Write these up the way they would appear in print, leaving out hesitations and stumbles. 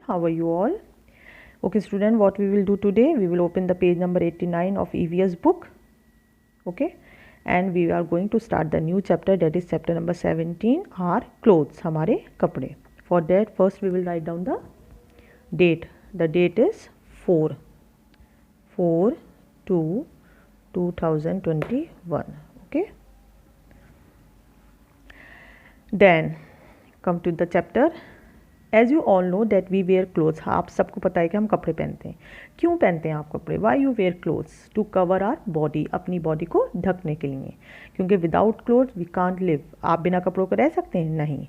how are you all? Okay student, what we will do today, we will open the page number 89 of EVS book. Okay, and we are going to start the new chapter, that is chapter number 17, our clothes, हमारे कपड़े. For that first we will write down the date. The date is 4/2/2021. Okay, then come to the chapter. As you all know that we wear clothes. आप सबको पता है कि हम कपड़े पहनते हैं. क्यों पहनते हैं आप कपड़े? Why you wear clothes? To cover our body, अपनी बॉडी को ढकने के लिए, क्योंकि without clothes we can't live. आप बिना कपड़ों के रह सकते हैं? नहीं.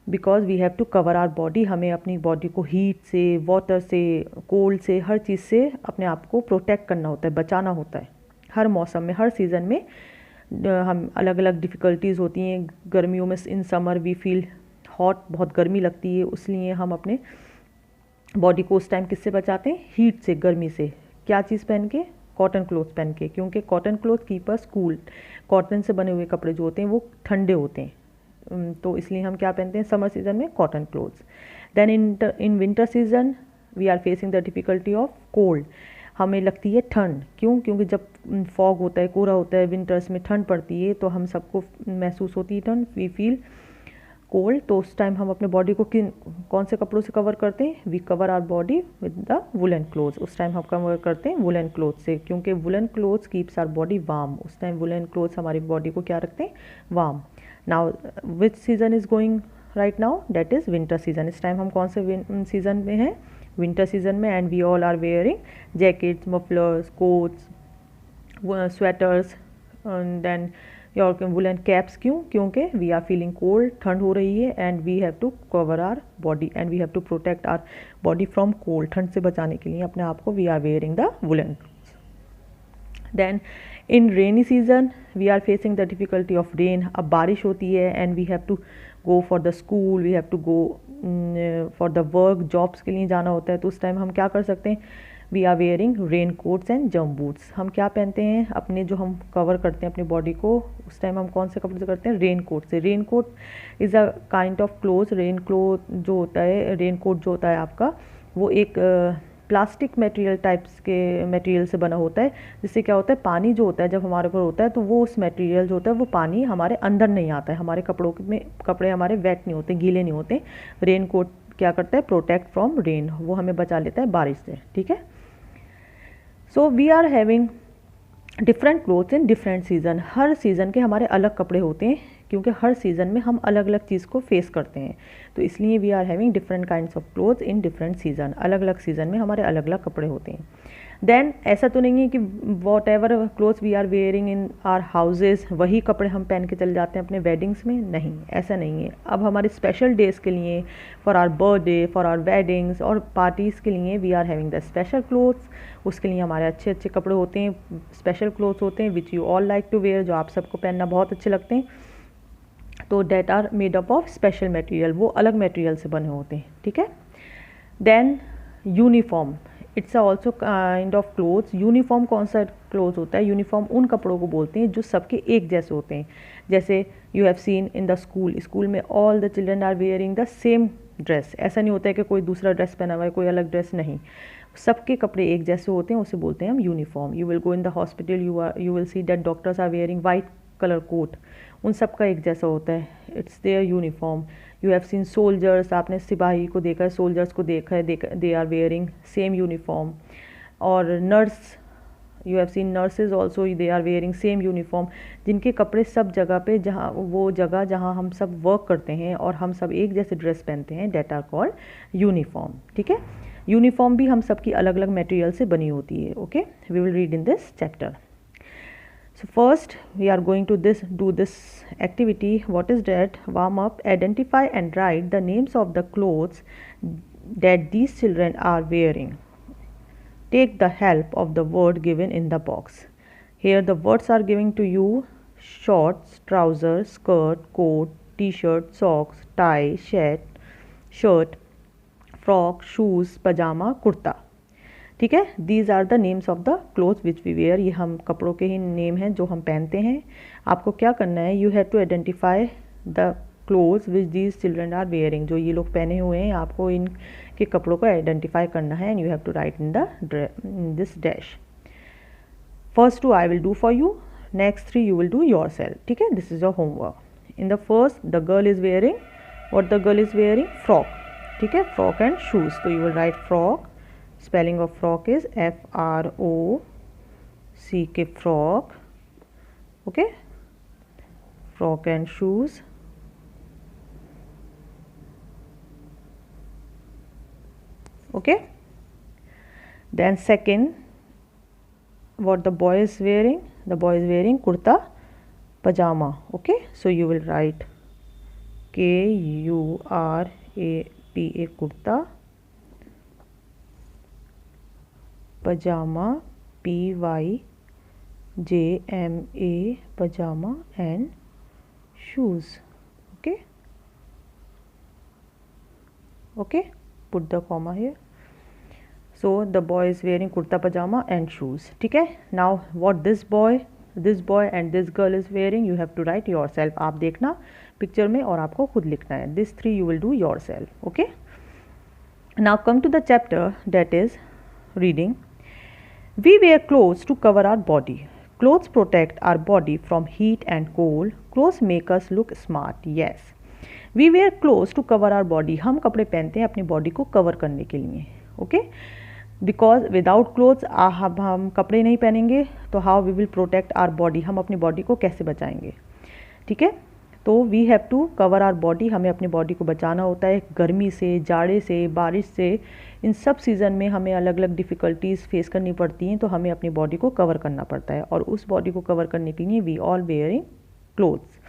Because we have to cover our body. हमें अपनी बॉडी को हीट से, वाटर से, कोल्ड से, हर चीज़ से अपने आप को प्रोटेक्ट करना होता है, बचाना होता है. हर मौसम में, हर सीज़न में हम अलग अलग डिफ़िकल्टीज़ होती हैं. गर्मियों में in summer we feel hot, बहुत गर्मी लगती है, इसलिए हम अपने बॉडी को उस टाइम किससे बचाते हैं? हीट से, गर्मी से. क्या चीज़ पहन के? कॉटन क्लोथ्स पहन के, क्योंकि cotton cloth keep us cool. Cotton से बने हुए कपड़े जो होते हैं वो ठंडे होते हैं, तो इसलिए हम क्या पहनते हैं समर सीजन में? Cotton clothes. Then in winter season we are facing the difficulty of cold. हमें लगती है ठंड. क्यों? क्योंकि जब फॉग होता है, कोहरा होता है, विंटर्स में ठंड पड़ती है, तो हम सबको महसूस होती है ठंड, वी फील कोल्ड. तो उस टाइम हम अपने बॉडी को कौन से कपड़ों से कवर करते हैं? We cover our body with the woollen clothes. उस टाइम हम कवर करते हैं वुलन क्लोथ से, क्योंकि woollen clothes keeps our body warm. उस टाइम वुलन क्लोथ्स हमारी बॉडी को क्या रखते हैं? Warm. Now which season is going right now? That is winter season. इस टाइम हम कौन से सीजन में हैं? विंटर सीजन में. And we all are wearing jackets, mufflers, coats, sweaters, and then और वुलन कैप्स. क्यों? क्योंकि वी आर फीलिंग कोल्ड, ठंड हो रही है, and we have to cover our body and we have to protect our body from cold. ठंड से बचाने के लिए अपने आप को we are wearing the woollen. Then in rainy season we are facing the difficulty of rain. अब बारिश होती है and we have to go for the school, we have to go for the work, jobs के लिए जाना होता है. तो उस टाइम हम क्या कर सकते हैं? We are wearing rain coats and jump boots. हम क्या पहनते हैं? अपने जो हम कवर करते हैं अपनी बॉडी को, उस टाइम हम कौन से कपड़े से करते हैं? रेन कोट से. Rain coat is a kind of cloth. Rain cloth जो होता है, रेन कोट जो होता है आपका, वो एक प्लास्टिक मटेरियल टाइप्स के मटेरियल से बना होता है, जिससे क्या होता है? पानी जो होता है जब हमारे ऊपर होता है, तो वो उस मटेरियल जो होता है वो पानी हमारे अंदर नहीं आता है. हमारे कपड़ों में, कपड़े हमारे वेट नहीं होते, गीले नहीं होते. रेन कोट क्या करता है? Protect from rain. वो हमें बचा लेता है बारिश से. ठीक है. So we are having different clothes in different season. हर सीज़न के हमारे अलग कपड़े होते हैं, क्योंकि हर सीज़न में हम अलग अलग चीज़ को फेस करते हैं. तो इसलिए we are having different kinds of clothes in different season. अलग अलग सीज़न में हमारे अलग अलग कपड़े होते हैं. देन ऐसा तो नहीं है कि whatever clothes we are wearing in our houses वही कपड़े हम पहन के चले जाते हैं अपने वेडिंग्स में. नहीं, ऐसा नहीं है. अब हमारे स्पेशल डेज़ के लिए, for our birthday, for our weddings और पार्टीज़ के लिए we are having the special clothes. उसके लिए हमारे अच्छे अच्छे कपड़े होते हैं, स्पेशल क्लोथ्स होते हैं, which you all like to wear, जो आप सबको पहनना बहुत अच्छे लगते हैं. तो that are made up of special material. वो अलग मटेरियल से बने होते हैं. ठीक है. Then uniform, it's also kind of clothes. Uniform कौन सा क्लोथ होता है? यूनिफॉर्म उन कपड़ों को बोलते हैं जो सबके एक जैसे होते हैं. जैसे you have seen in the school, school में all the children are wearing the same dress. ऐसा नहीं होता है कि कोई दूसरा ड्रेस पहना हुआ है, कोई अलग ड्रेस. नहीं, सबके कपड़े एक जैसे होते हैं, उसे बोलते हैं हम uniform. You will go in the hospital, you will see that doctors are wearing white colour coat. उन सब का एक जैसा होता है. It's their uniform. You have seen soldiers, आपने सिपाही को देखा है, सोल्जर्स को देखा है, they are wearing same uniform. और nurse, you have seen nurses also, they are wearing same uniform. जिनके कपड़े सब जगह पे, जहाँ वो जगह जहाँ हम सब वर्क करते हैं और हम सब एक जैसे ड्रेस पहनते हैं, डेट आर कॉल्ड यूनिफॉर्म. ठीक है. यूनिफॉर्म भी हम सबकी अलग अलग मटेरियल से बनी होती है. Okay, we will read in this chapter. So first we are going to do this activity. What is that? Warm up. Identify and write the names of the clothes that these children are wearing. Take the help of the word given in the box. Here the words are given to you: shorts, trousers, skirt, coat, t-shirt, socks, tie, shirt, frock, shoes, pajama, kurta. ठीक है. These are the names of the clothes which we wear. ये हम कपड़ों के ही name हैं जो हम पहनते हैं. आपको क्या करना है? You have to identify the clothes which these children are wearing. जो ये लोग पहने हुए हैं, आपको कि कपड़ों को आइडेंटिफाई करना है and you have to write in this dash. First 2 I will do for you, next 3 you will do yourself. ठीक है, this is your homework. In the first the girl is wearing, what the girl is wearing, frock. ठीक है, frock and shoes. तो you will write frock. Spelling of frock is FROCK, frock. Okay, frock and shoes. Okay, then second, what the boy is wearing, the boy is wearing kurta pajama. Okay, so you will write KURATA, kurta, pajama, PYJAMA, pajama, and shoes. Okay, okay, put the comma here. So the boy is wearing kurta pajama and shoes. ठीक है, now what this boy and this girl is wearing, you have to write yourself. आप देखना picture में और आपको खुद लिखना है. This 3 you will do yourself. Okay, now come to the chapter that is reading. We wear clothes to cover our body. Clothes protect our body from heat and cold. Clothes make us look smart. Yes, we wear clothes to cover our body. हम कपड़े पहनते हैं अपनी body को cover करने के लिए. Okay, because without clothes हम कपड़े नहीं पहनेंगे तो how we will protect our body, हम अपनी बॉडी को कैसे बचाएंगे. ठीक है, तो we have to cover our body. हमें अपनी बॉडी को बचाना होता है गर्मी से, जाड़े से, बारिश से. इन सब सीज़न में हमें अलग अलग डिफ़िकल्टीज़ फेस करनी पड़ती हैं, तो हमें अपनी बॉडी को कवर करना पड़ता है. और उस बॉडी को कवर करने के लिए we all wearing clothes.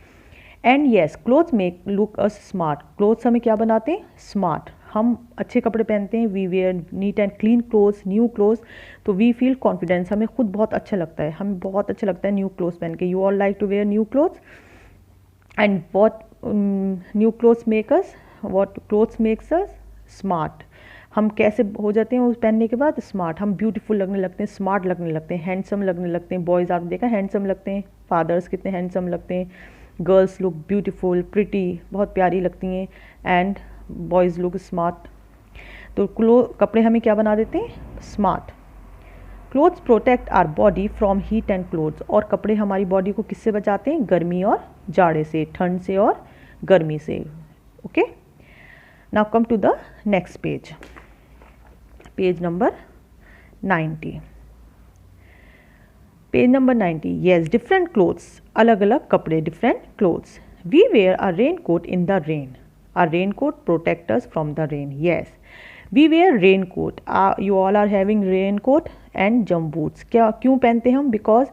And yes, clothes make look us smart. Clothes हमें क्या बनाते हैं, स्मार्ट. हम अच्छे कपड़े पहनते हैं, we wear neat and clean clothes, new clothes, तो वी फील कॉन्फिडेंस. हमें खुद बहुत अच्छा लगता है, हमें बहुत अच्छा लगता है न्यू क्लोथ्स पहन के. You all like to wear new clothes. And what new clothes make us, what clothes makes us smart. हम कैसे हो जाते हैं उस पहनने के बाद, स्मार्ट. हम ब्यूटीफुल लगने लगते हैं, स्मार्ट लगने लगते हैं, हैंडसम लगने लगते हैं. बॉयज़ आपने देखा हैंडसम लगते हैं, फादर्स कितने हैंडसम लगते हैं. गर्ल्स लुक ब्यूटीफुल, प्रिटी, बहुत प्यारी लगती हैं. And boys look smart. तो कपड़े हमें क्या बना देते हैं, smart. Clothes protect our body from heat and clothes. और कपड़े हमारी बॉडी को किससे बचाते हैं, गर्मी और जाड़े से, ठंड से और गर्मी से. Okay, now come to the next page, page number 90. Page number 90. Yes, different clothes, अलग अलग कपड़े, different clothes. We wear a raincoat in the rain. A raincoat protect us from the rain. Yes, we wear raincoat. You all are having raincoat and jump boots. क्यों पहनते हैं हम, because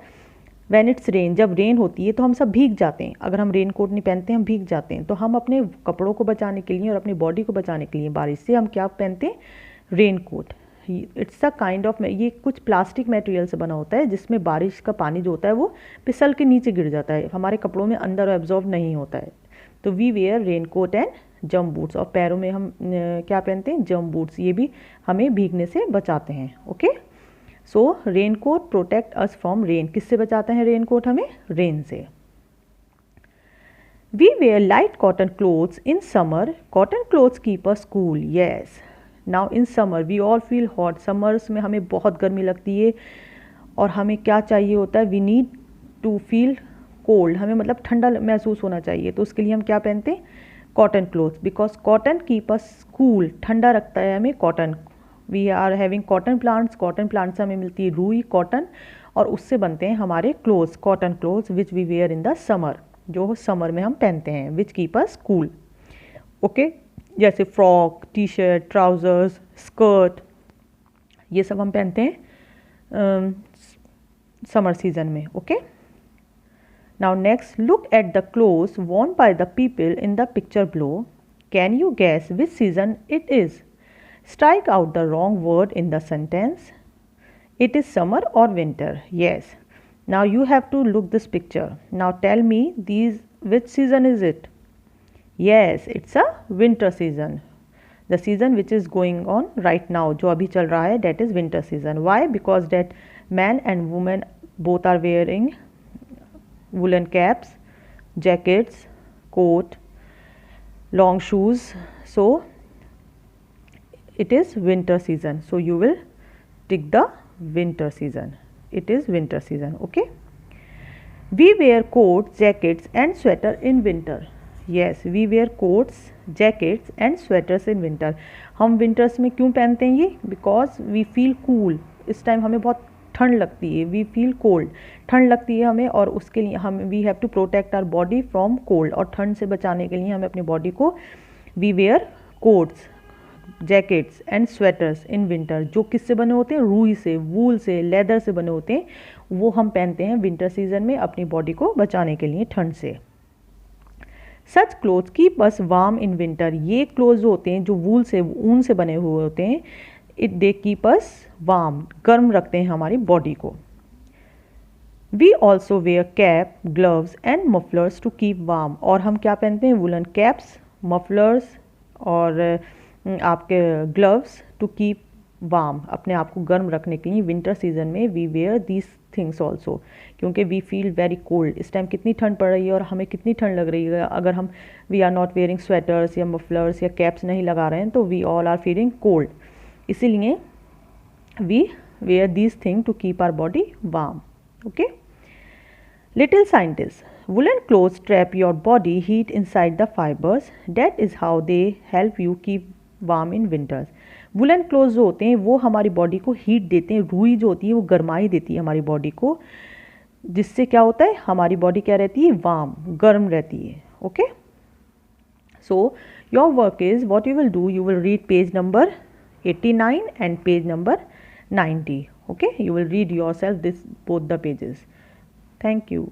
when it's rain, जब rain होती है तो हम सब भीग जाते हैं. अगर हम रेनकोट नहीं पहनते हम भीग जाते हैं. तो हम अपने कपड़ों को बचाने के लिए और अपनी बॉडी को बचाने के लिए बारिश से हम क्या पहनते हैं, raincoat. It's a kind of, ये कुछ प्लास्टिक मटेरियल से बना होता है जिसमें बारिश का पानी जो होता है वो फिसल के नीचे गिर जाता है, हमारे कपड़ों में अंदर एब्जॉर्ब नहीं होता है. तो we wear raincoat and jump boots. और पैरों में हम क्या पहनते हैं, जंप बूट्स. ये भी हमें भीगने से बचाते हैं. Okay, so raincoat protect us from rain. किससे बचाते हैं रेनकोट हमें, रेन से. We wear light cotton clothes in summer. Cotton clothes keep us cool. Yes, now in summer we all feel hot. Summers में हमें बहुत गर्मी लगती है और हमें क्या चाहिए होता है, we need to feel cold. हमें मतलब ठंडा महसूस होना चाहिए, तो उसके लिए हम क्या पहनते हैं, cotton clothes. Because cotton keep us cool, ठंडा रखता है हमें cotton. We are having cotton plants. Cotton plants से हमें मिलती है रुई, कॉटन, और उससे बनते हैं हमारे clothes, cotton clothes, which we wear in the summer, जो समर में हम पहनते हैं, which keep us cool. Okay, जैसे frock, T shirt, trousers, skirt, ये सब हम पहनते हैं समर सीजन में. Okay, now next look at the clothes worn by the people in the picture below. Can you guess which season it is? Strike out the wrong word in the sentence. It is summer or winter. Yes, now you have to look this picture. Now tell me which season is it? Yes, it's a winter season. The season which is going on right now, जो अभी चल रहा है, that is winter season. Why? Because that man and woman both are wearing woolen caps, jackets, coat, long shoes. So it is winter season, so you will tick the winter season. It is winter season. Okay. We wear coats, jackets and sweater in winter. Yes, we wear coats, jackets and sweaters in winter. हम winters में क्यों पहनते हैं ये? Because we feel cool. इस time हमें बहुत ठंड लगती है. We feel cold. ठंड लगती है हमें, और उसके लिए हम we have to protect our body from cold. और ठंड से बचाने के लिए हमें अपनी बॉडी को we wear coats, jackets and sweaters in winter. जो किससे बने होते हैं? रूई से, वूल से, लेदर से बने होते हैं. वो हम पहनते हैं विंटर सीजन में अपनी बॉडी को बचाने के लिए ठंड से. Such clothes keep us warm in winter. ये क्लोथ्स होते हैं जो वूल से, ऊन से बने हुए होते हैं. दे कीप अस वार्म, गर्म रखते हैं हमारी बॉडी को. We also wear cap, gloves and mufflers to keep warm. और हम क्या पहनते हैं? वुलन कैप्स, मफलर्स और आपके ग्लव्स टू कीप वार्म, अपने आप को गर्म रखने के लिए. विंटर सीजन में we wear these things also, क्योंकि वी फील वेरी कोल्ड. इस टाइम कितनी ठंड पड़ रही है और हमें कितनी ठंड लग रही है. अगर हम we are not wearing sweaters या मफलर्स या कैप्स नहीं लगा रहे हैं तो we all are feeling cold. इसीलिए we wear these thing to keep our body warm. Okay. Little scientist. Woolen clothes trap your body heat inside the fibers. That is how they help you keep warm in winters. Woollen clothes जो होते हैं वो हमारी body को heat देते हैं. रुई जो होती है वो गर्माई देती है हमारी बॉडी को, जिससे क्या होता है? हमारी बॉडी क्या रहती है? वार्म, गर्म रहती है. Okay. So your work is what you will do, you will read page number 89 and page number 90. Okay, you will read yourself this both the pages. Thank you.